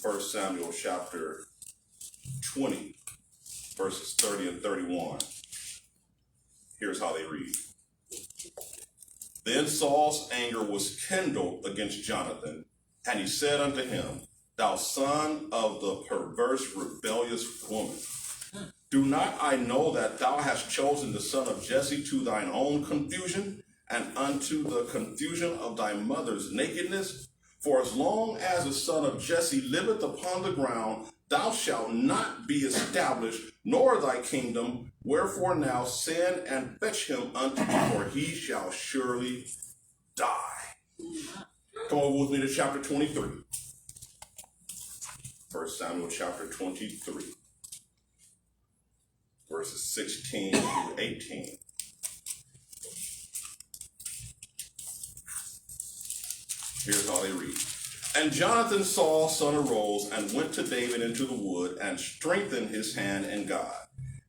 1 Samuel chapter 20, verses 30 and 31. Here's how they read. Then Saul's anger was kindled against Johnathan, and he said unto him, Thou son of the perverse, rebellious woman, do not I know that thou hast chosen the son of Jesse to thine own confusion, and unto the confusion of thy mother's nakedness? For as long as the son of Jesse liveth upon the ground, thou shalt not be established, nor thy kingdom. Wherefore now send and fetch him unto me, for he shall surely die. Come over with me to chapter 23. 1 Samuel chapter 23, verses 16 through 18. Here's how they read. And Johnathan, Saul's son, arose and went to David into the wood and strengthened his hand in God.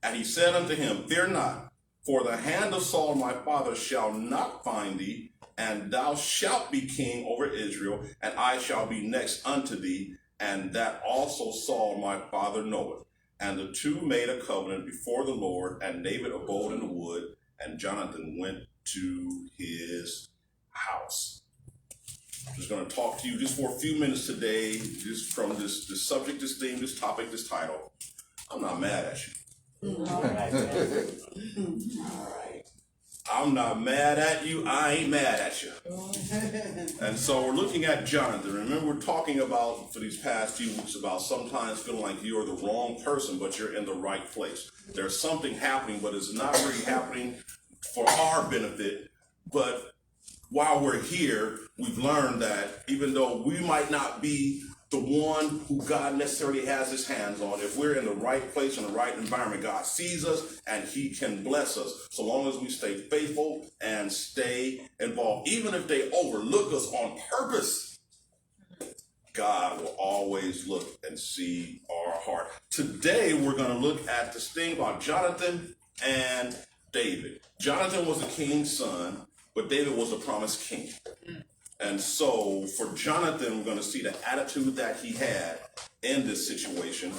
And he said unto him, Fear not, for the hand of Saul my father shall not find thee, and thou shalt be king over Israel, and I shall be next unto thee, and that also Saul my father knoweth. And the two made a covenant before the Lord, and David abode in the wood, and Johnathan went to his house. I'm just going to talk to you just for a few minutes today, just from this subject, this theme, this topic, this title. I'm not mad at you. All right. All right. I'm not mad at you. I ain't mad at you. And so we're looking at Johnathan. Remember, we're talking about, for these past few weeks, about sometimes feeling like you're the wrong person, but you're in the right place. There's something happening, but it's not really happening for our benefit. But while we're here, we've learned that even though we might not be the one who God necessarily has his hands on, if we're in the right place, in the right environment, God sees us and he can bless us so long as we stay faithful and stay involved. Even if they overlook us on purpose, God will always look and see our heart. Today, we're going to look at this thing about Johnathan and David. Johnathan was the king's son, but David was the promised king. And so for Johnathan, we're going to see the attitude that he had in this situation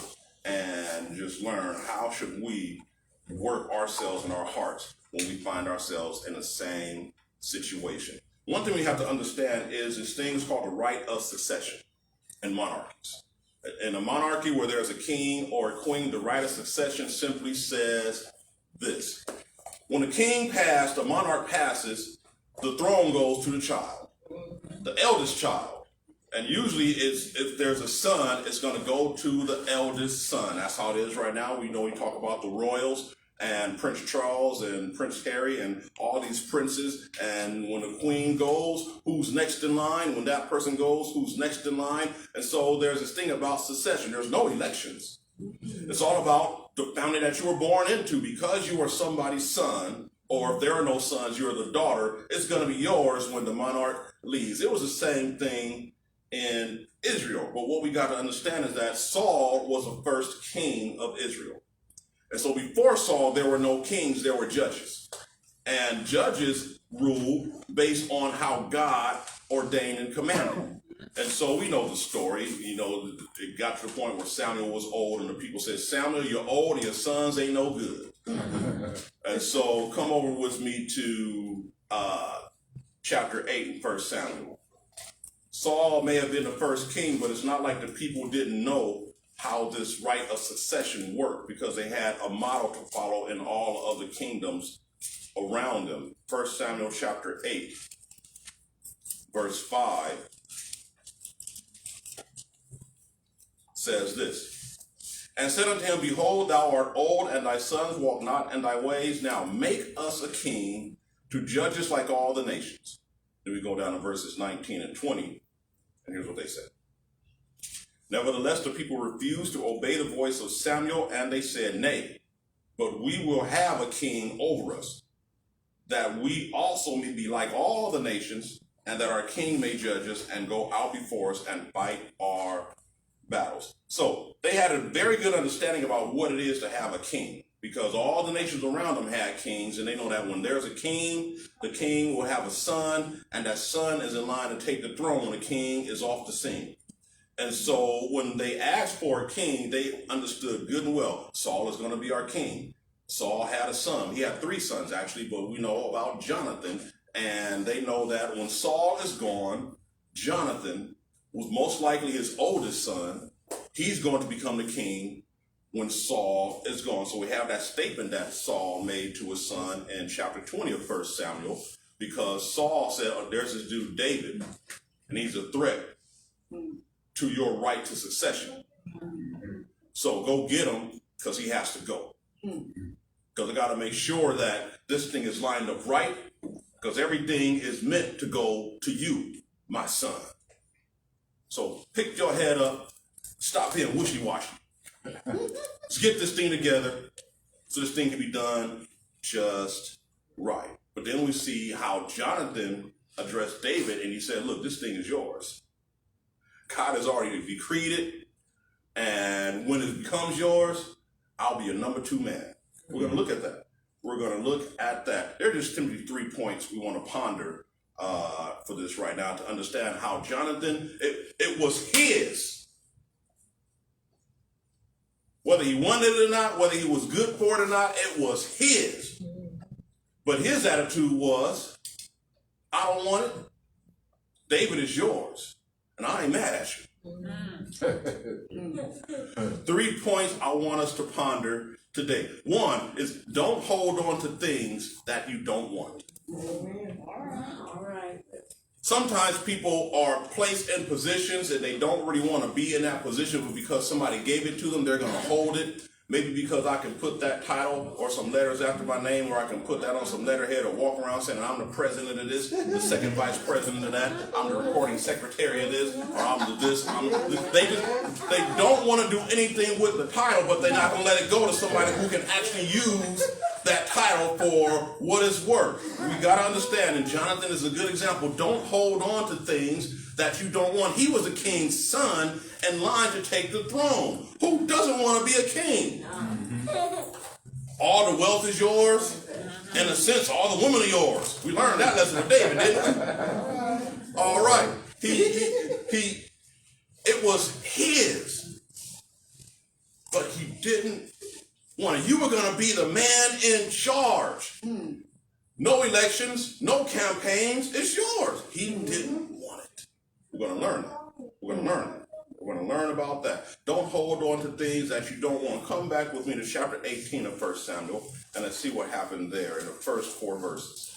and just learn how should we work ourselves in our hearts when we find ourselves in the same situation. One thing we have to understand is this thing is called the right of succession in monarchies. In a monarchy where there's a king or a queen, the right of succession simply says this. When the king passed, the monarch passes, the throne goes to the child. The eldest child. And usually if there's a son, it's going to go to the eldest son. That's how it is right now. We talk about the royals and Prince Charles and Prince Harry and all these princes. And when the queen goes, who's next in line? When that person goes, who's next in line? And so there's this thing about succession. There's no elections. It's all about the family that you were born into. Because you are somebody's son, or if there are no sons, you're the daughter, it's going to be yours when the monarch leaves. It was the same thing in Israel. But what we got to understand is that Saul was the first king of Israel. And so before Saul, there were no kings, there were judges. And judges ruled based on how God ordained and commanded. And so we know the story. It got to the point where Samuel was old and the people said, Samuel, you're old and your sons ain't no good. And so come over with me to chapter 8 in 1 Samuel. Saul may have been the first king, but it's not like the people didn't know how this right of succession worked because they had a model to follow in all of the kingdoms around them. 1 Samuel chapter 8, verse 5 says this. And said unto him, Behold, thou art old, and thy sons walk not in thy ways. Now make us a king to judge us like all the nations. Then we go down to verses 19 and 20, and here's what they said. Nevertheless, the people refused to obey the voice of Samuel, and they said, Nay, but we will have a king over us, that we also may be like all the nations, and that our king may judge us and go out before us and fight our battles. So they had a very good understanding about what it is to have a king, because all the nations around them had kings, and they know that when there's a king, the king will have a son, and that son is in line to take the throne when the king is off the scene. And so when they asked for a king, they understood good and well, Saul is going to be our king. Saul had a son. He had 3 sons, actually, but we know about Johnathan. And they know that when Saul is gone, Johnathan was most likely his oldest son. He's going to become the king when Saul is gone. So we have that statement that Saul made to his son in chapter 20 of 1 Samuel, because Saul said, oh, there's this dude David, and he's a threat to your right to succession. So go get him, because he has to go. Because I got to make sure that this thing is lined up right, because everything is meant to go to you, my son. So pick your head up, stop being wishy-washy. Let's get this thing together so this thing can be done just right. But then we see how Johnathan addressed David, and he said, look, this thing is yours. God has already decreed it, and when it becomes yours, I'll be your number 2 man. We're going to look at that. We're going to look at that. There are just simply 3 points we want to ponder for this right now to understand how Johnathan, it was his. Whether he wanted it or not, whether he was good for it or not, it was his. But his attitude was, I don't want it. David is yours, and I ain't mad at you. 3 points I want us to ponder today. 1 is, don't hold on to things that you don't want. All right. Sometimes people are placed in positions and they don't really want to be in that position, but because somebody gave it to them, they're going to hold it. Maybe because I can put that title or some letters after my name, or I can put that on some letterhead or walk around saying I'm the president of this, the second vice president of that, I'm the recording secretary of this, or I'm the this. They don't want to do anything with the title, but they're not going to let it go to somebody who can actually use that title for what it's worth. We got to understand, and Johnathan is a good example, don't hold on to things that you don't want. He was a king's son in line to take the throne. Who doesn't want to be a king? All the wealth is yours. In a sense, all the women are yours. We learned that lesson with David, didn't we? All right. It was his, but he didn't want it. You were going to be the man in charge. No elections, no campaigns. It's yours. He didn't want it. We're going to learn that. We're going to learn that. We're going to learn about that. Don't hold on to things that you don't want. Come back with me to chapter 18 of 1 Samuel, and let's see what happened there in the first 4 verses.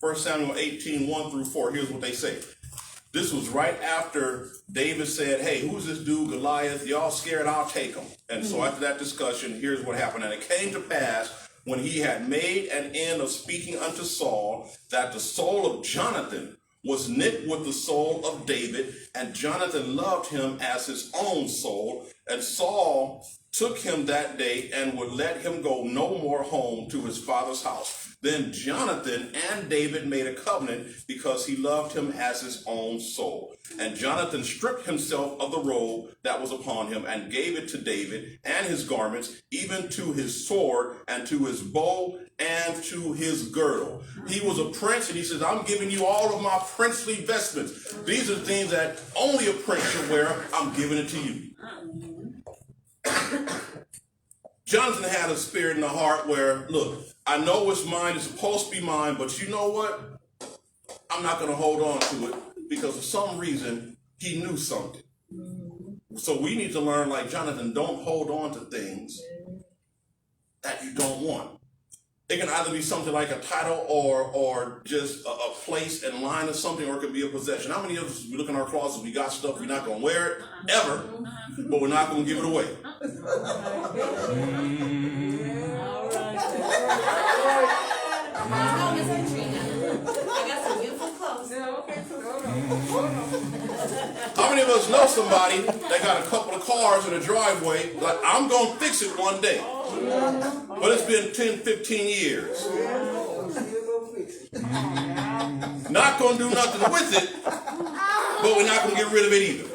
1 Samuel 18, 1 through 4. Here's what they say. This was right after David said, hey, who's this dude Goliath? Y'all scared? I'll take him. And so after that discussion, here's what happened. And it came to pass, when he had made an end of speaking unto Saul, that the soul of Johnathan was knit with the soul of David, and Johnathan loved him as his own soul. And Saul took him that day and would let him go no more home to his father's house. Then Johnathan and David made a covenant because he loved him as his own soul. And Johnathan stripped himself of the robe that was upon him and gave it to David and his garments, even to his sword and to his bow and to his girdle. He was a prince, and he says, I'm giving you all of my princely vestments. These are things that only a prince should wear. I'm giving it to you. Johnathan had a spirit in the heart where, look, I know it's mine, it's supposed to be mine, but you know what? I'm not going to hold on to it because for some reason he knew something. So we need to learn, like Johnathan, don't hold on to things that you don't want. It can either be something like a title or just a place in line or something, or it can be a possession. How many of us, we look in our closets, we got stuff, we're not going to wear it, ever, but we're not going to give it away. How many of us know somebody that got a couple of cars in a driveway, like, I'm going to fix it one day. But it's been 10, 15 years. Not going to do nothing with it, but we're not going to get rid of it either.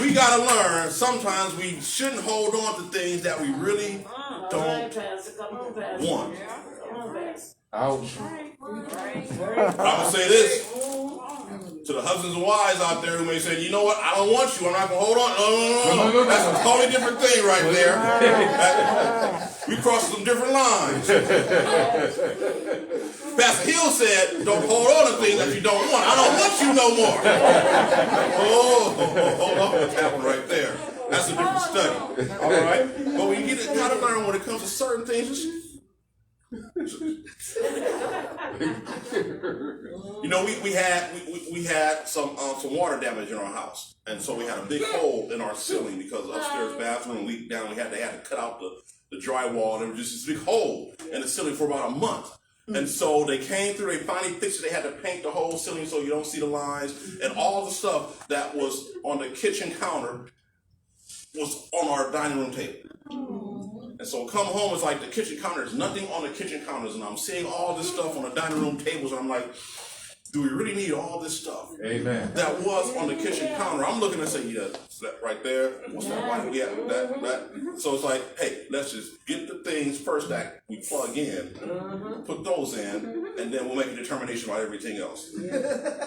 We got to learn, sometimes we shouldn't hold on to things that we really don't want. Ouch. I'm gonna say this to the husbands and wives out there who may say, you know what, I don't want you, I'm not gonna hold on. No. That's a totally different thing right there. We crossed some different lines. Pastor Hill said, don't hold on to things that you don't want. I don't want you no more. Hold on, what's happening right there? That's a different study. All right? But when you gotta learn when it comes to certain things, you know, we had some water damage in our house, and so we had a big hole in our ceiling because the upstairs bathroom leaked down. They had to cut out the drywall, and there was just this big hole in the ceiling for about a month. And so they came through, they finally fixed it. They had to paint the whole ceiling so you don't see the lines, and all the stuff that was on the kitchen counter was on our dining room table. And so come home, it's like the kitchen counter, there's nothing on the kitchen counters, and I'm seeing all this stuff on the dining room tables, and I'm like, do we really need all this stuff? Amen. That was on the kitchen counter. I'm looking and say, yeah, that right there. What's that? Why do we have that? So it's like, hey, let's just get the things first that we plug in, put those in, and then we'll make a determination about everything else.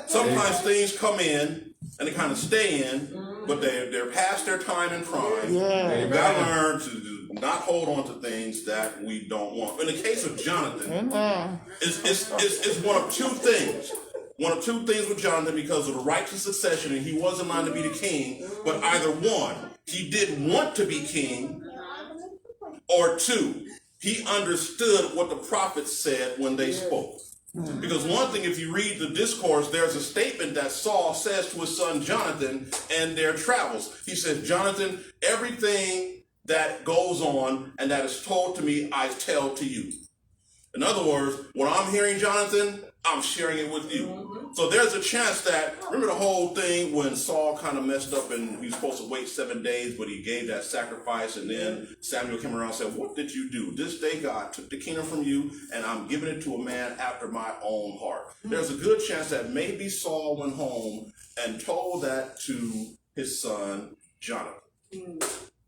Sometimes things come in and they kind of stay in, but they're past their time in prime. We've got to learn to not hold on to things that we don't want. In the case of Johnathan, it's one of two things. One of two things with Johnathan, because of the righteous succession, and he was in line to be the king, but either one, he didn't want to be king, or two, he understood what the prophets said when they spoke. Because one thing, if you read the discourse, there's a statement that Saul says to his son Johnathan and their travels. He says, Johnathan, everything that goes on and that is told to me, I tell to you. In other words, when I'm hearing Johnathan, I'm sharing it with you. So there's a chance that, remember the whole thing when Saul kind of messed up and he was supposed to wait 7 days, but he gave that sacrifice, and then Samuel came around and said, what did you do? This day God took the kingdom from you, and I'm giving it to a man after my own heart. There's a good chance that maybe Saul went home and told that to his son, Johnathan.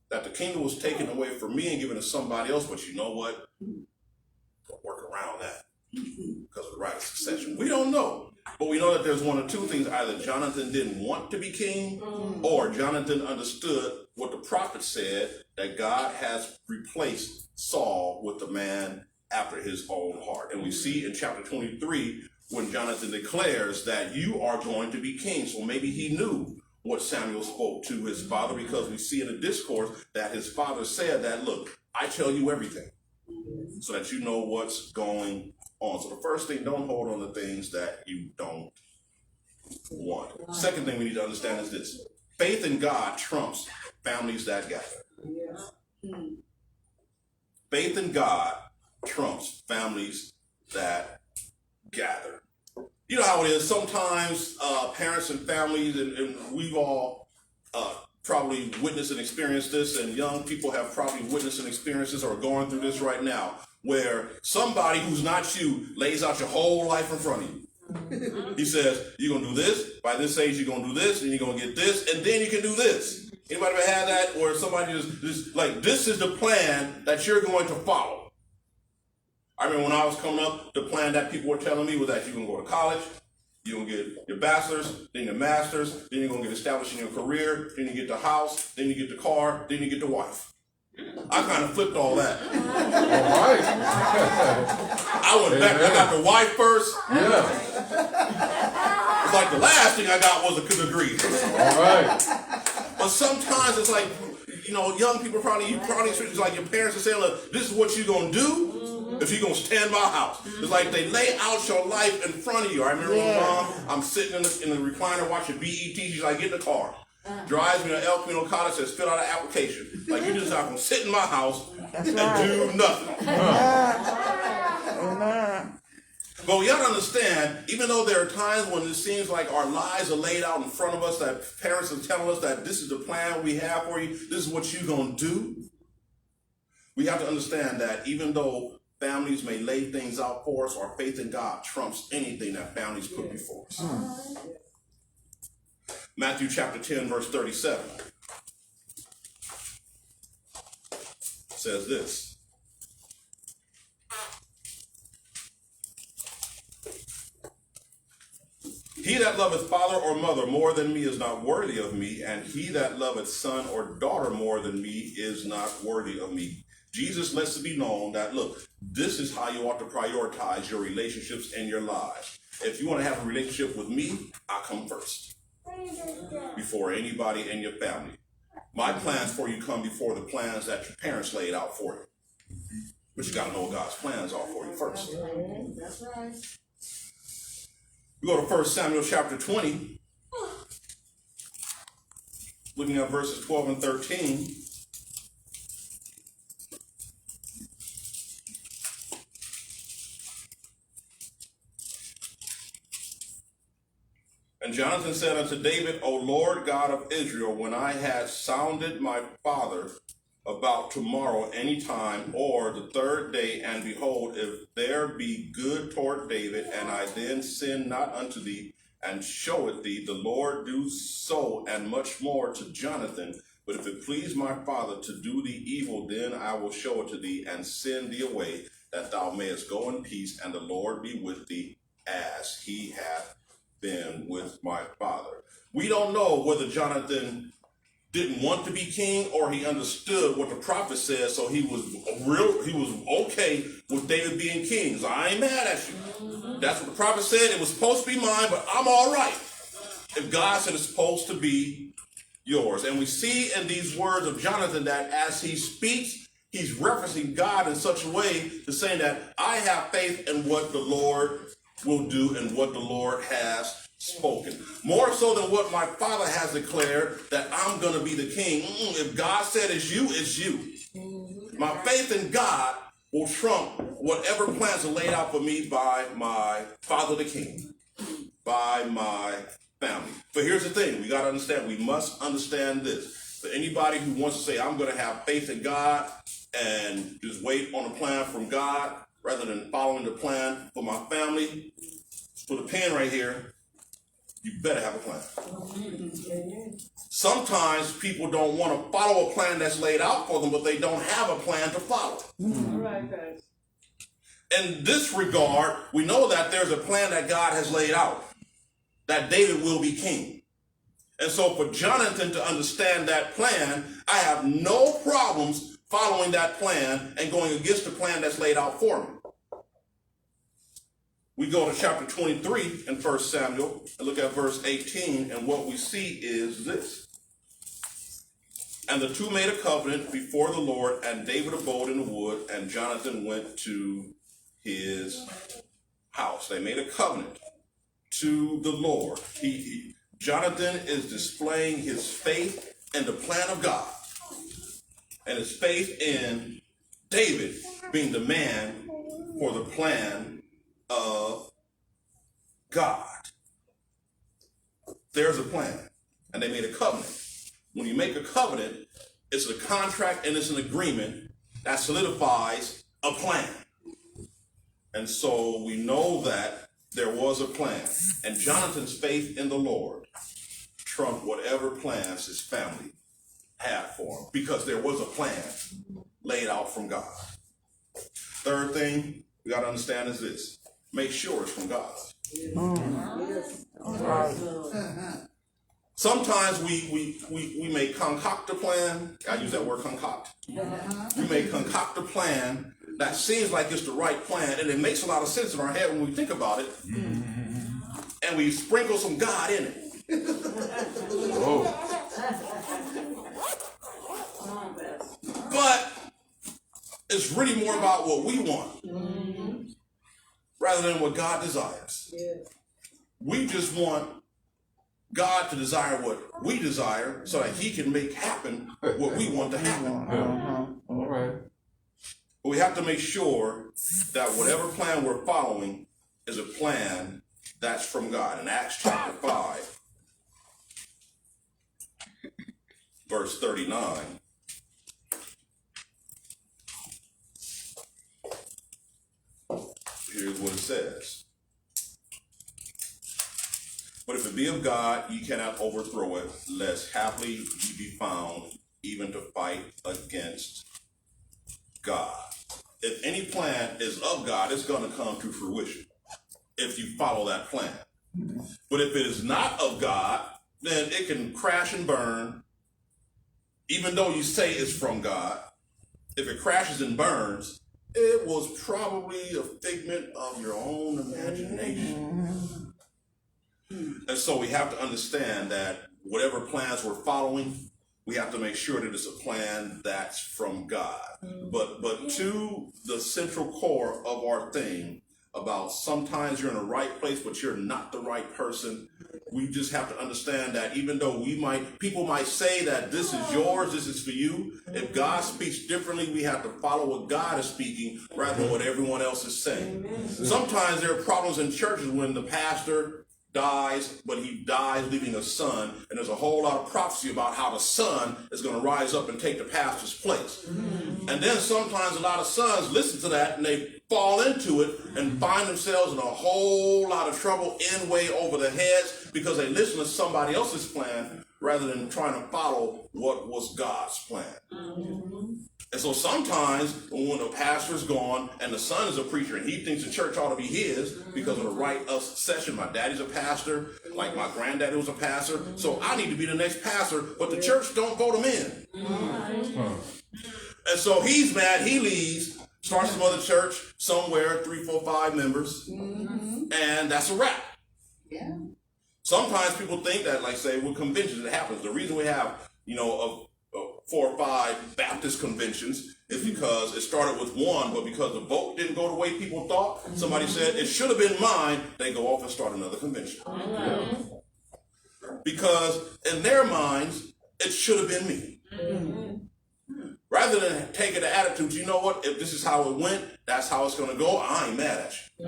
That the kingdom was taken away from me and given to somebody else, but you know what? We'll work around that because of the right succession. We don't know, but we know that there's one of two things. Either Johnathan didn't want to be king, or Johnathan understood what the prophet said, that God has replaced Saul with the man after his own heart. And we see in chapter 23 when Johnathan declares that you are going to be king. So maybe he knew what Samuel spoke to his father, because we see in the discourse that his father said that, look, I tell you everything so that you know what's going on. So the first thing, don't hold on to things that you don't want. Second thing we need to understand is this: faith in God trumps families that gather. Faith in God trumps families that gather. You know how it is. Sometimes parents and families, and we've all probably witnessed and experienced this, and young people have probably witnessed and experienced this or are going through this right now, where somebody who's not you lays out your whole life in front of you. He says, you're going to do this, by this age you're going to do this, and you're going to get this, and then you can do this. Anybody ever had that where somebody just like, this is the plan that you're going to follow? I remember when I was coming up, the plan that people were telling me was that you're going to go to college, you're going to get your bachelor's, then your master's, then you're going to get established in your career, then you get the house, then you get the car, then you get the wife. I kind of flipped all that. All right. I went back, I got the wife first. Yeah. It's like the last thing I got was a degree. All right. But sometimes it's like, you know, young people probably it's like your parents are saying, look, this is what you're going to do if you're going to stand by house. It's like they lay out your life in front of you. I remember when Mom, I'm sitting in the recliner watching BET. She's like, get in the car. Drives me to El Camino College, says, fill out an application. Like, you're just not going to sit in my house and do nothing. But we got to understand, even though there are times when it seems like our lives are laid out in front of us, that parents are telling us that this is the plan we have for you, this is what you're going to do, we have to understand that even though families may lay things out for us, our faith in God trumps anything that families put before us. Matthew chapter 10, verse 37 says this. He that loveth father or mother more than me is not worthy of me, and he that loveth son or daughter more than me is not worthy of me. Jesus lets it be known that, look, this is how you ought to prioritize your relationships in your lives. If you want to have a relationship with me, I come first before anybody in your family. My plans for you come before the plans that your parents laid out for you. But you got to know what God's plans are for you first. That's right. We go to 1 Samuel chapter 20, looking at verses 12 and 13. And Johnathan said unto David, O Lord God of Israel, when I had sounded my father about tomorrow any time, or the third day, and behold, if there be good toward David, and I then sin not unto thee, and show it thee, the Lord do so, and much more to Johnathan. But if it please my father to do thee evil, then I will show it to thee, and send thee away, that thou mayest go in peace, and the Lord be with thee, as he hath been with my father. We don't know whether Johnathan didn't want to be king or he understood what the prophet said, so he was okay with David being king. So I ain't mad at you. That's what the prophet said. It was supposed to be mine, but I'm all right. If God said it's supposed to be yours. And we see in these words of Johnathan that as he speaks, he's referencing God in such a way to saying that I have faith in what the Lord will do and what the Lord has spoken. More so than what my father has declared that I'm going to be the king. If God said it's you, it's you. My faith in God will trump whatever plans are laid out for me by my father the king, by my family. But here's the thing, we got to understand, we must understand this. For anybody who wants to say, I'm going to have faith in God and just wait on a plan from God, rather than following the plan for my family, put a pen right here, you better have a plan. Sometimes people don't want to follow a plan that's laid out for them, but they don't have a plan to follow. All right, guys. In this regard, we know that there's a plan that God has laid out, that David will be king. And so for Johnathan to understand that plan, I have no problems following that plan and going against the plan that's laid out for me. We go to chapter 23 in 1 Samuel and look at verse 18, and what we see is this. And the two made a covenant before the Lord, and David abode in the wood, and Johnathan went to his house. They made a covenant to the Lord. Johnathan is displaying his faith in the plan of God, and his faith in David being the man for the plan of God. There's a plan, and they made a covenant. When you make a covenant, it's a contract and it's an agreement that solidifies a plan. And so we know that there was a plan, and Jonathan's faith in the Lord trumped whatever plans his family had for him, because there was a plan laid out from God. Third thing we got to understand is this: make sure it's from God. Sometimes we may concoct a plan. I use that word concoct. We may concoct a plan that seems like it's the right plan, and it makes a lot of sense in our head when we think about it, and we sprinkle some God in it. But it's really more about what we want rather than what God desires. We just want God to desire what we desire so that he can make happen what we want to happen. All right. But we have to make sure that whatever plan we're following is a plan that's from God. In Acts chapter 5, verse 39, here's what it says. But if it be of God, ye cannot overthrow it, lest haply ye be found even to fight against God. If any plan is of God, it's going to come to fruition if you follow that plan. But if it is not of God, then it can crash and burn, even though you say it's from God. If it crashes and burns, it was probably a figment of your own imagination. And so we have to understand that whatever plans we're following, we have to make sure that it's a plan that's from God. But to the central core of our thing about sometimes you're in the right place, but you're not the right person. We just have to understand that even though people might say that this is yours, this is for you. If God speaks differently, we have to follow what God is speaking rather than what everyone else is saying. Sometimes there are problems in churches when the pastor dies, but he dies leaving a son, and there's a whole lot of prophecy about how the son is going to rise up and take the pastor's place. And then sometimes a lot of sons listen to that and they fall into it and find themselves in a whole lot of trouble in way over their heads because they listen to somebody else's plan rather than trying to follow what was God's plan. And so sometimes when the pastor's gone and the son is a preacher and he thinks the church ought to be his because of the right of succession, my daddy's a pastor, like my granddaddy was a pastor, so I need to be the next pastor, but the church don't vote him in. And so he's mad, he leaves, starts some other church somewhere, 3, 4, 5 members, and that's a wrap. Yeah. Sometimes people think that, like say with conventions, it happens. The reason we have, 4 or 5 Baptist conventions is because it started with one, but because the vote didn't go the way people thought, somebody said it should have been mine, they go off and start another convention. Because in their minds, it should have been me. Rather than taking the attitude, you know what, if this is how it went, that's how it's going to go, I ain't mad at you.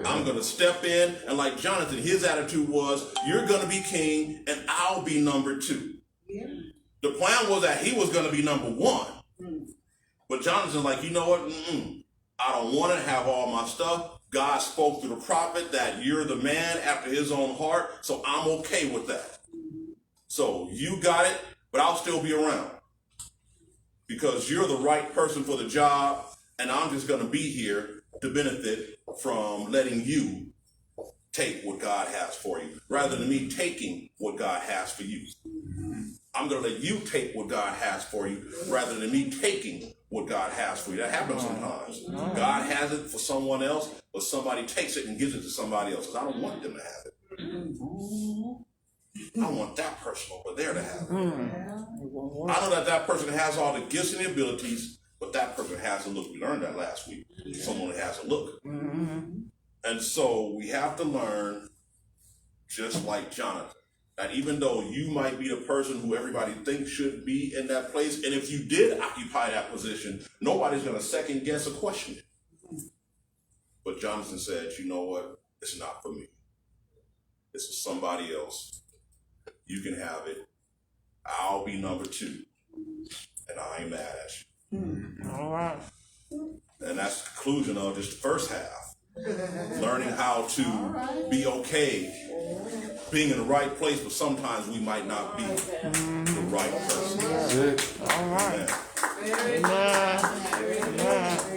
I'm going to step in, and like Johnathan, his attitude was, you're going to be king, and I'll be number 2. Yeah. The plan was that he was going to be number 1. But Johnathan's like, you know what, I don't want to have all my stuff. God spoke through the prophet that you're the man after his own heart, so I'm okay with that. So you got it, but I'll still be around. Because you're the right person for the job, and I'm just going to be here to benefit from letting you take what God has for you, rather than me taking what God has for you. I'm going to let you take what God has for you, rather than me taking what God has for you. That happens sometimes. God has it for someone else, but somebody takes it and gives it to somebody else, because I don't want them to have it. I want that person over there to have it. I know that person has all the gifts and the abilities, but that person has a look. We learned that last week. Someone that has a look. And so we have to learn, just like Johnathan, that even though you might be the person who everybody thinks should be in that place, and if you did occupy that position, nobody's going to second guess or question it. But Johnathan said, you know what? It's not for me. It's for somebody else. You can have it. I'll be number 2. And I ain't mad at you. All right. And that's the conclusion of just the first half. Learning how to be okay being in the right place, but sometimes we might not be the right person. That's it. All right. Amen. Amen.